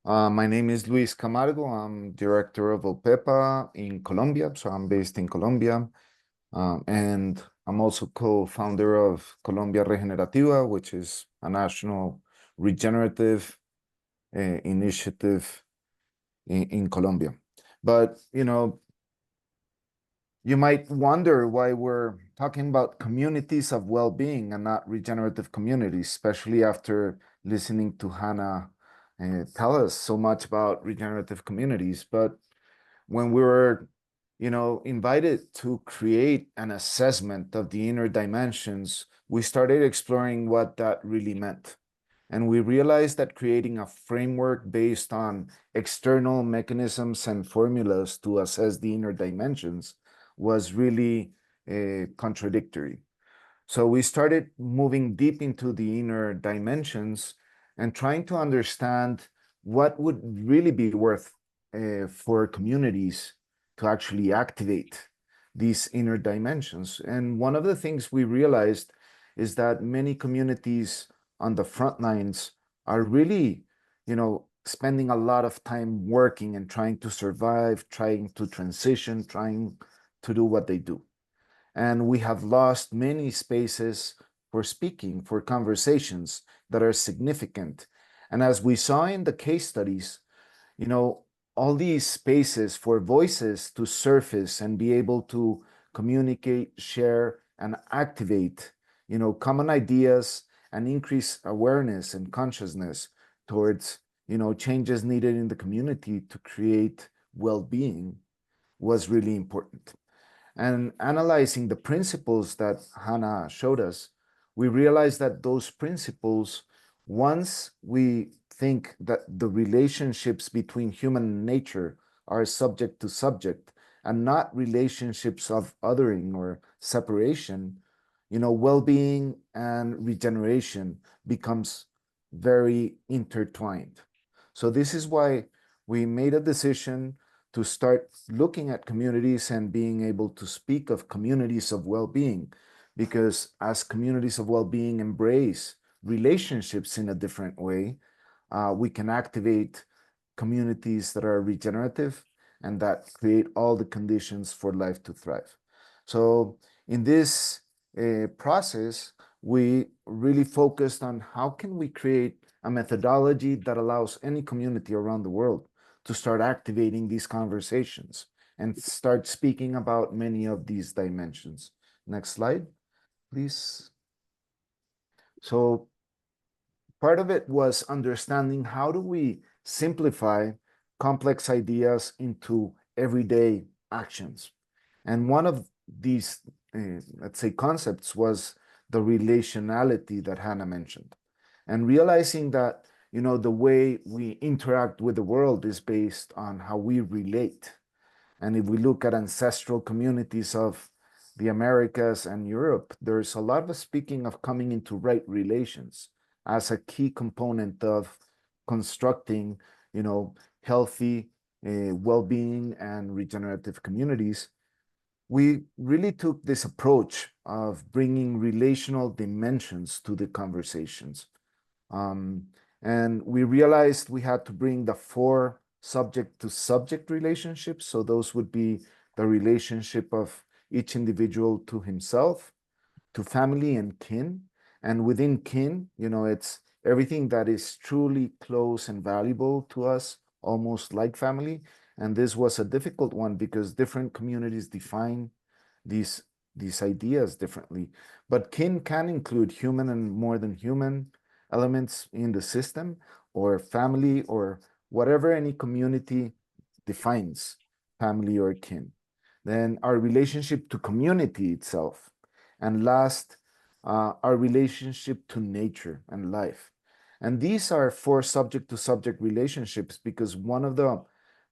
My name is Luis Camargo. I'm director of OPEPA in Colombia, so I'm based in Colombia. And I'm also co-founder of Colombia Regenerativa, which is a national regenerative initiative in Colombia. But, you might wonder why we're talking about communities of well-being and not regenerative communities, especially after listening to Hannah tell us so much about regenerative communities. But when we were, invited to create an assessment of the inner dimensions, we started exploring what that really meant. And we realized that creating a framework based on external mechanisms and formulas to assess the inner dimensions was really contradictory. So we started moving deep into the inner dimensions and trying to understand what would really be worth for communities to actually activate these inner dimensions. And one of the things we realized is that many communities on the front lines are really, spending a lot of time working and trying to survive, trying to transition, trying to do what they do. And we have lost many spaces for speaking, for conversations that are significant. And as we saw in the case studies, you know, all these spaces for voices to surface and be able to communicate, share, and activate, common ideas and increase awareness and consciousness towards, changes needed in the community to create well-being was really important. And analyzing the principles that Hannah showed us, we realized that those principles, once we think that the relationships between human nature are subject to subject and not relationships of othering or separation, well-being and regeneration becomes very intertwined. So this is why we made a decision to start looking at communities and being able to speak of communities of well-being, because as communities of well-being embrace relationships in a different way, we can activate communities that are regenerative and that create all the conditions for life to thrive. So in this process, we really focused on how can we create a methodology that allows any community around the world to start activating these conversations and start speaking about many of these dimensions. Next slide, please. So part of it was understanding how do we simplify complex ideas into everyday actions. And one of these, let's say, concepts was the relationality that Hannah mentioned. And realizing that, the way we interact with the world is based on how we relate. And if we look at ancestral communities of the Americas and Europe, there's a lot of speaking of coming into right relations as a key component of constructing, healthy well-being and regenerative communities. We really took this approach of bringing relational dimensions to the conversations. And we realized we had to bring the 4 subject-to-subject relationships. So those would be the relationship of each individual to himself, to family and kin. And within kin, it's everything that is truly close and valuable to us, almost like family. And this was a difficult one because different communities define these ideas differently. But kin can include human and more than human elements in the system, or family, or whatever any community defines family or kin. Then our relationship to community itself. And last, our relationship to nature and life. And these are 4 subject-to-subject relationships because one of the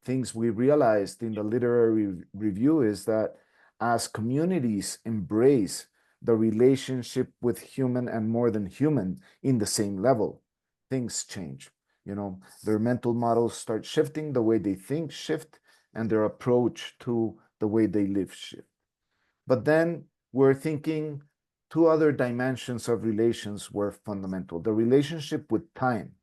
things we realized in the literary review is that as communities embrace the relationship with human and more than human in the same level, things change. Their mental models start shifting, the way they think shift, and their approach to the way they live shift. But then we're thinking 2 other dimensions of relations were fundamental. The relationship with time.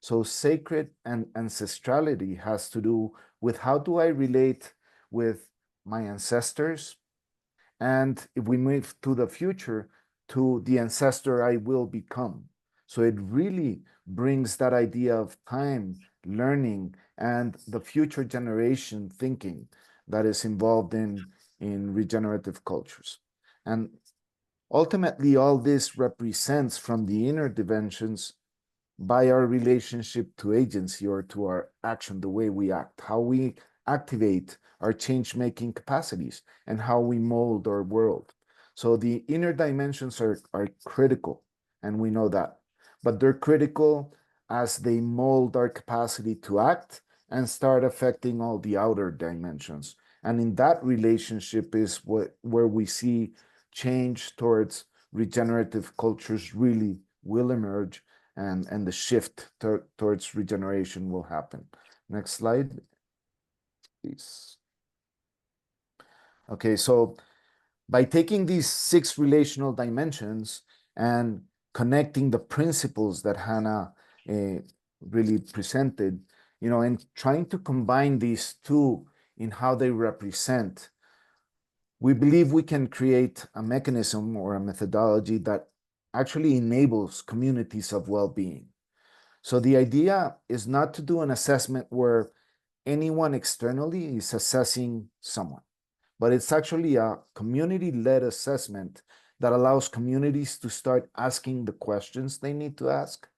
So sacred and ancestrality has to do with how do I relate with my ancestors, and if we move to the future, to the ancestor I will become. So it really brings that idea of time, learning, and the future generation thinking that is involved in regenerative cultures. And ultimately, all this represents from the inner dimensions by our relationship to agency or to our action, the way we act, how we activate our change making capacities, and how we mold our world. So the inner dimensions are critical, and we know that. But they're critical as they mold our capacity to act and start affecting all the outer dimensions. And in that relationship is where we see change towards regenerative cultures really will emerge, and the shift towards regeneration will happen. Next slide, please. Okay, so by taking these 6 relational dimensions and connecting the principles that Hannah really presented, and trying to combine these two in how they represent, we believe we can create a mechanism or a methodology that actually enables communities of well-being. So the idea is not to do an assessment where anyone externally is assessing someone, but it's actually a community-led assessment that allows communities to start asking the questions they need to ask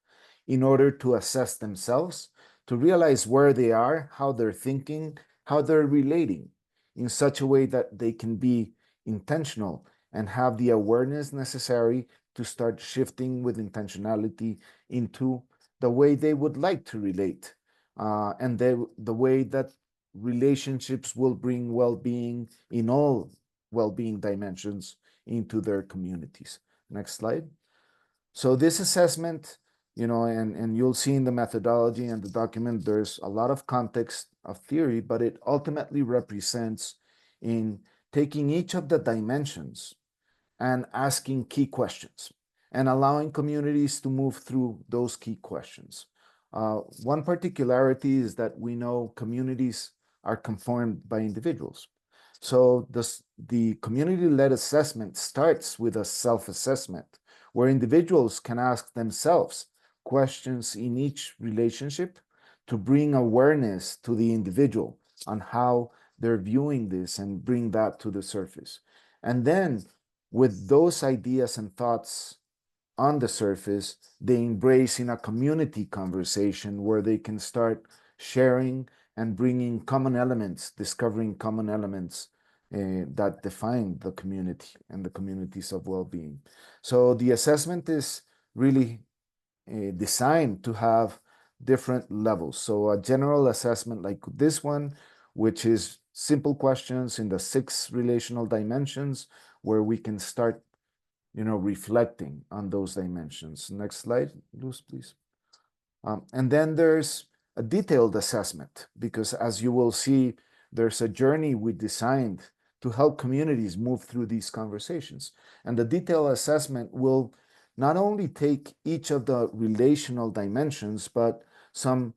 in order to assess themselves, to realize where they are, how they're thinking, how they're relating in such a way that they can be intentional and have the awareness necessary to start shifting with intentionality into the way they would like to relate, and the way that relationships will bring well-being in all well-being dimensions into their communities. Next slide. So this assessment, and you'll see in the methodology and the document, there's a lot of context of theory, but it ultimately represents in taking each of the dimensions and asking key questions and allowing communities to move through those key questions. One particularity is that we know communities are conformed by individuals. So the community-led assessment starts with a self-assessment where individuals can ask themselves questions in each relationship to bring awareness to the individual on how they're viewing this and bring that to the surface. And then with those ideas and thoughts on the surface, they embrace in a community conversation where they can start sharing and bringing common elements, discovering common elements that define the community and the communities of well-being. So the assessment is really designed to have different levels. So a general assessment like this one, which is simple questions in the 6 relational dimensions, where we can start reflecting on those dimensions. Next slide, Luz, please. And then there's a detailed assessment, because as you will see, there's a journey we designed to help communities move through these conversations. And the detailed assessment will not only take each of the relational dimensions, but some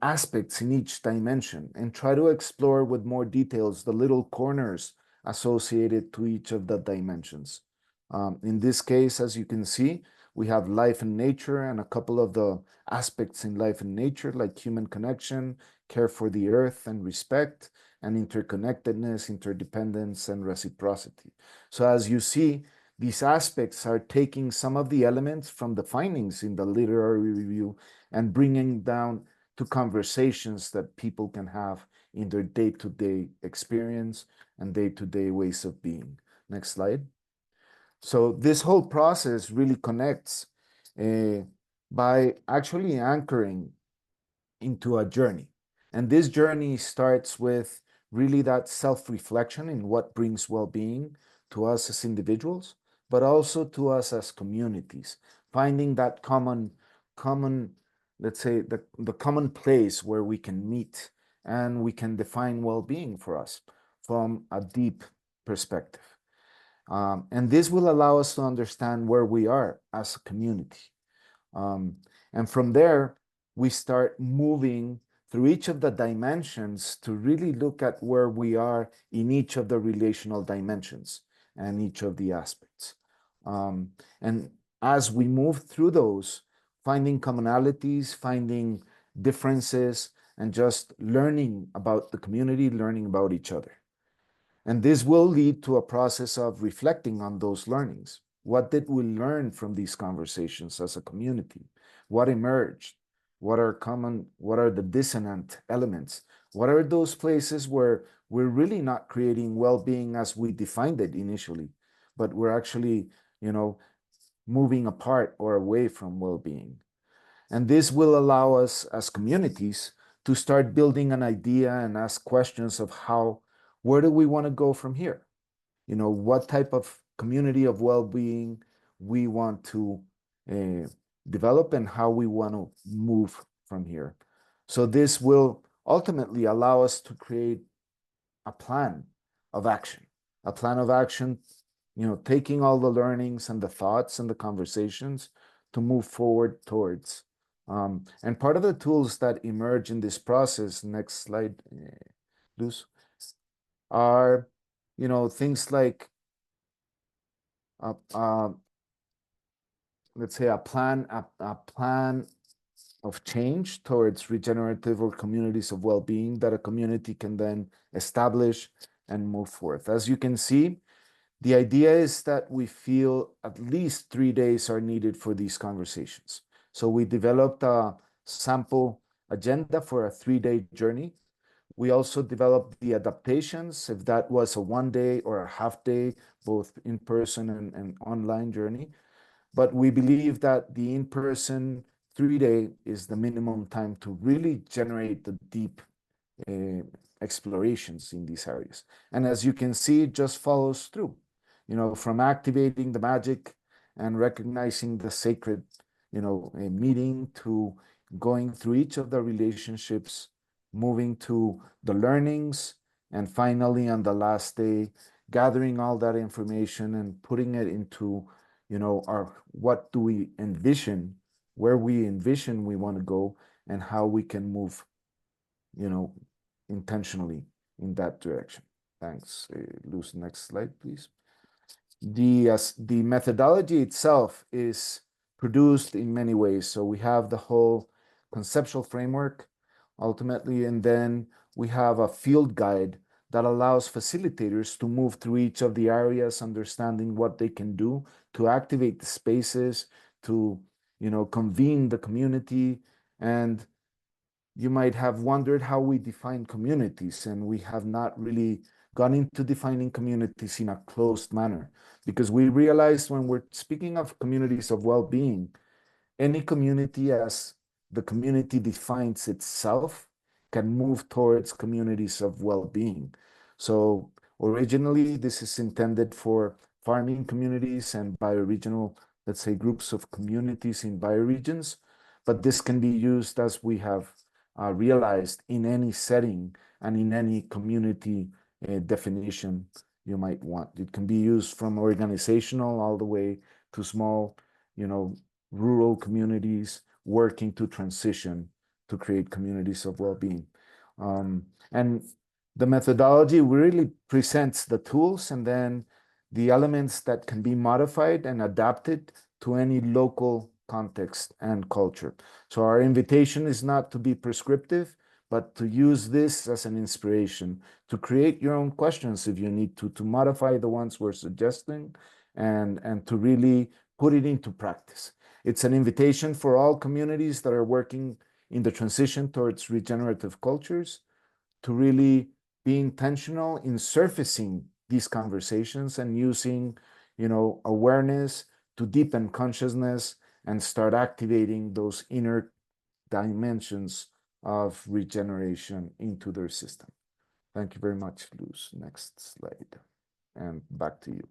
aspects in each dimension and try to explore with more details the little corners associated to each of the dimensions. In this case, as you can see, we have life and nature and a couple of the aspects in life and nature, like human connection, care for the earth, and respect, and interconnectedness, interdependence, and reciprocity. So as you see, these aspects are taking some of the elements from the findings in the literary review and bringing down to conversations that people can have in their day-to-day experience and day-to-day ways of being. Next slide. So this whole process really connects by actually anchoring into a journey. And this journey starts with really that self-reflection in what brings well-being to us as individuals, but also to us as communities, finding that common, let's say, the common place where we can meet and we can define well-being for us from a deep perspective. And this will allow us to understand where we are as a community. And from there, we start moving through each of the dimensions to really look at where we are in each of the relational dimensions and each of the aspects. And as we move through those, finding commonalities, finding differences, and just learning about the community, learning about each other. And this will lead to a process of reflecting on those learnings. What did we learn from these conversations as a community? What emerged? What are common? What are the dissonant elements? What are those places where we're really not creating well-being as we defined it initially, but we're actually, moving apart or away from well-being? And this will allow us as communities to start building an idea and ask questions of where do we want to go from here? What type of community of well-being we want to develop and how we want to move from here. So this will ultimately allow us to create a plan of action, taking all the learnings and the thoughts and the conversations to move forward towards. And part of the tools that emerge in this process, next slide, Luz, are, things like, let's say, a plan of change towards regenerative or communities of well-being that a community can then establish and move forth. As you can see, the idea is that we feel at least 3 days are needed for these conversations. So we developed a sample agenda for a 3-day journey. We also developed the adaptations, if that was a 1-day or a half day, both in person and online journey. But we believe that the in-person 3-day is the minimum time to really generate the deep explorations in these areas. And as you can see, it just follows through, from activating the magic and recognizing the sacred, a meeting, to going through each of the relationships, moving to the learnings, and finally on the last day, gathering all that information and putting it into, what do we envision, where we envision we want to go, and how we can move, intentionally in that direction. Thanks. Luz, next slide, please. The methodology itself is produced in many ways. So we have the whole conceptual framework ultimately, and then we have a field guide that allows facilitators to move through each of the areas, understanding what they can do to activate the spaces, to, convene the community. And you might have wondered how we define communities, and we have not really gone into defining communities in a closed manner, because we realized when we're speaking of communities of well-being, any community as the community defines itself can move towards communities of well-being. So originally, this is intended for farming communities and bioregional, let's say, groups of communities in bioregions, but this can be used, as we have realized, in any setting and in any community definition you might want. It can be used from organizational all the way to small, rural communities working to transition to create communities of well-being. And the methodology really presents the tools and then the elements that can be modified and adapted to any local context and culture. So our invitation is not to be prescriptive, but to use this as an inspiration to create your own questions if you need to modify the ones we're suggesting, and to really put it into practice. It's an invitation for all communities that are working in the transition towards regenerative cultures to really be intentional in surfacing these conversations and using, awareness to deepen consciousness and start activating those inner dimensions of regeneration into their system. Thank you very much, Luz. Next slide. And back to you.